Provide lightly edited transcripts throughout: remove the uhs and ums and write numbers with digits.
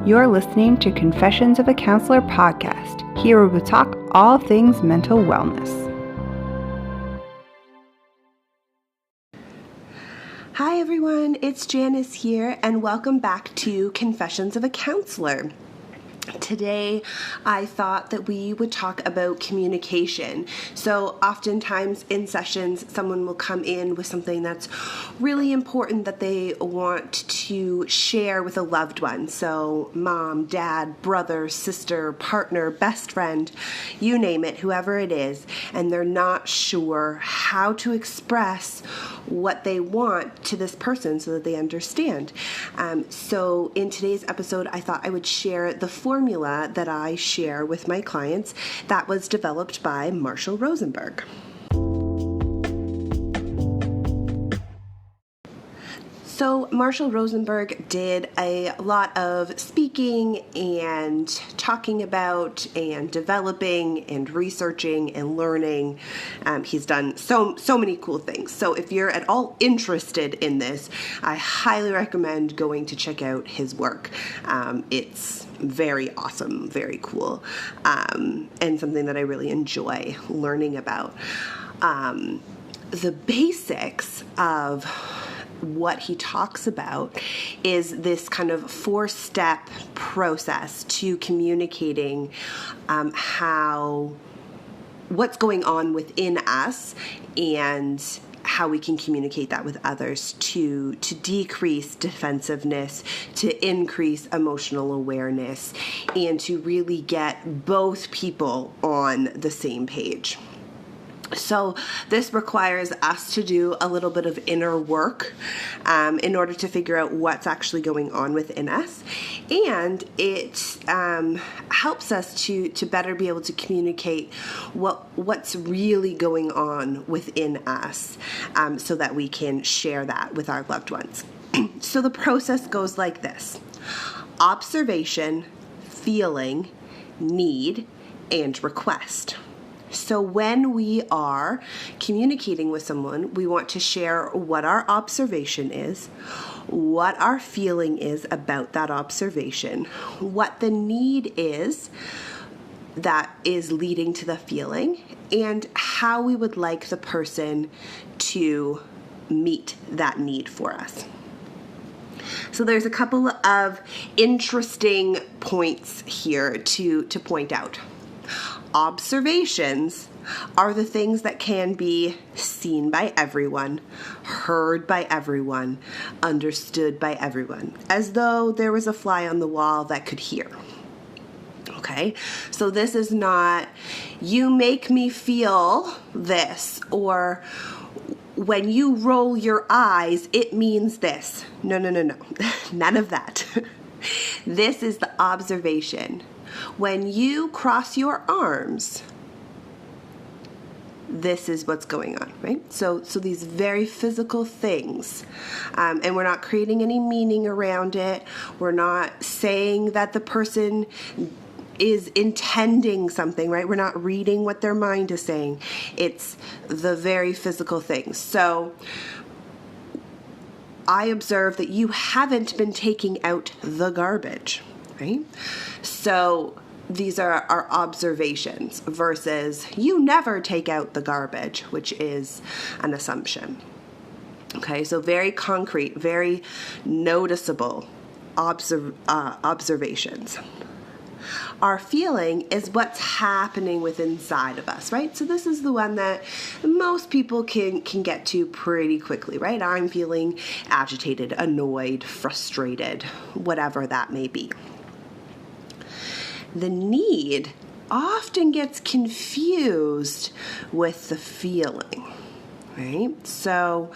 You're listening to Confessions of a Counselor podcast. Here we will talk all things mental wellness. Hi everyone, it's Janice here, and welcome back to Confessions of a Counselor. Today, I thought that we would talk about communication. So oftentimes in sessions, someone will come in with something that's really important that they want to share with a loved one. So mom, dad, brother, sister, partner, best friend, you name it, whoever it is, and they're not sure how to express what they want to this person so that they understand. So in today's episode, I thought I would share the formula that I share with my clients that was developed by Marshall Rosenberg. So Marshall Rosenberg did a lot of speaking and talking about and developing and researching and learning. He's done so many cool things. So if you're at all interested in this, I highly recommend going to check out his work. It's very awesome, very cool, and something that I really enjoy learning about. The basics of what he talks about is this kind of 4-step process to communicating what's going on within us and how we can communicate that with others to decrease defensiveness, to increase emotional awareness, and to really get both people on the same page. So this requires us to do a little bit of inner work in order to figure out what's actually going on within us. And it helps us to better be able to communicate what's really going on within us so that we can share that with our loved ones. So the process goes like this: observation, feeling, need, and request. So when we are communicating with someone, we want to share what our observation is, what our feeling is about that observation, what the need is that is leading to the feeling, and how we would like the person to meet that need for us. So there's a couple of interesting points here to point out. Observations are the things that can be seen by everyone, heard by everyone, understood by everyone, as though there was a fly on the wall that could hear. Okay, so this is not, you make me feel this, or when you roll your eyes, it means this. No. None of that. This is the observation. When you cross your arms, this is what's going on, right? So these very physical things, and we're not creating any meaning around it. We're not saying that the person is intending something, right? We're not reading what their mind is saying. It's the very physical things. So I observe that you haven't been taking out the garbage, right? So these are our observations versus you never take out the garbage, which is an assumption. Okay, so very concrete, very noticeable observations. Our feeling is what's happening within inside of us, right? So this is the one that most people can get to pretty quickly, right? I'm feeling agitated, annoyed, frustrated, whatever that may be. The need often gets confused with the feeling, right? So,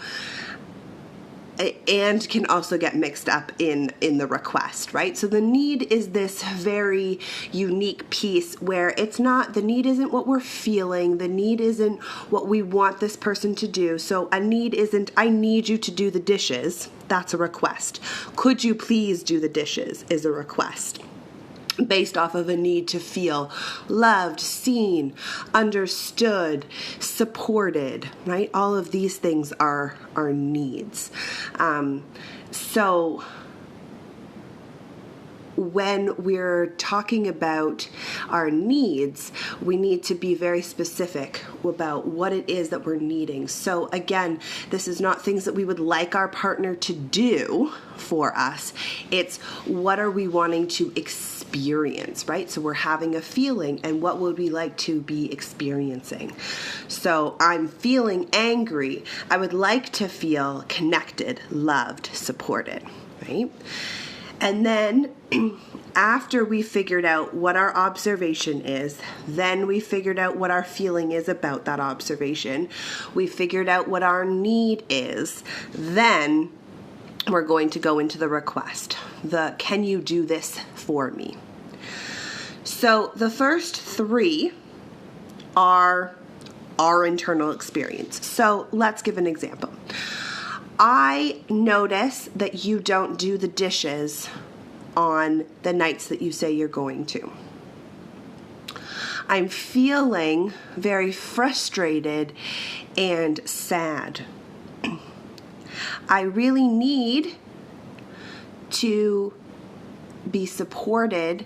and can also get mixed up in the request, right? So the need is this very unique piece where it's not, the need isn't what we're feeling, the need isn't what we want this person to do. So a need isn't, I need you to do the dishes. That's a request. Could you please do the dishes is a request, based off of a need to feel loved, seen, understood, supported, right? All of these things are needs. So when we're talking about our needs, we need to be very specific about what it is that we're needing. So again, this is not things that we would like our partner to do for us. It's what are we wanting to experience, right? So we're having a feeling, and what would we like to be experiencing? So I'm feeling angry. I would like to feel connected, loved, supported, right? And then after we figured out what our observation is, then we figured out what our feeling is about that observation, we figured out what our need is, then we're going to go into the request. Can you do this for me? So the first three are our internal experience. So let's give an example. I notice that you don't do the dishes on the nights that you say you're going to. I'm feeling very frustrated and sad. I really need to be supported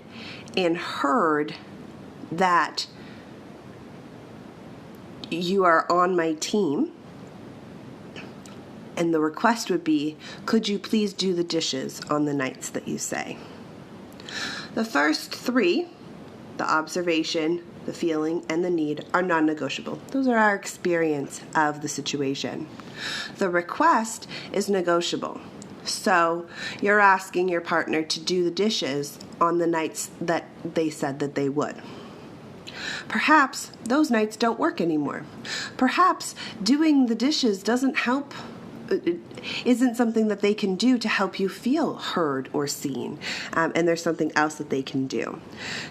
and heard that you are on my team. And the request would be, could you please do the dishes on the nights that you say? The first three, the observation, the feeling, and the need, are non-negotiable. Those are our experience of the situation. The request is negotiable. So you're asking your partner to do the dishes on the nights that they said that they would. Perhaps those nights don't work anymore. Perhaps doing the dishes doesn't help. It isn't something that they can do to help you feel heard or seen, and there's something else that they can do.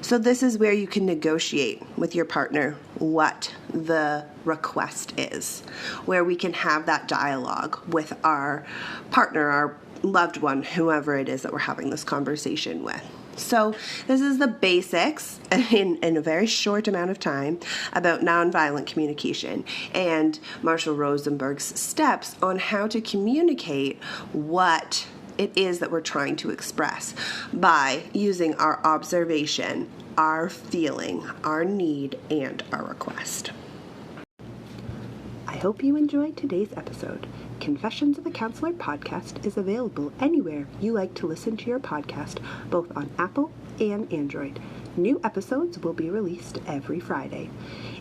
So this is where you can negotiate with your partner what the request is, where we can have that dialogue with our partner, our loved one, whoever it is that we're having this conversation with. So this is the basics in a very short amount of time about nonviolent communication and Marshall Rosenberg's steps on how to communicate what it is that we're trying to express by using our observation, our feeling, our need, and our request. I hope you enjoyed today's episode. Confessions of a Counselor podcast is available anywhere you like to listen to your podcast, both on Apple and Android. New episodes will be released every Friday.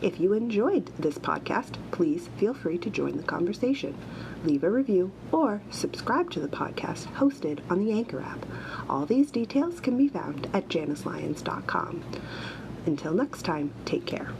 If you enjoyed this podcast, please feel free to join the conversation. Leave a review or subscribe to the podcast hosted on the Anchor app. All these details can be found at janicelyons.com. Until next time, take care.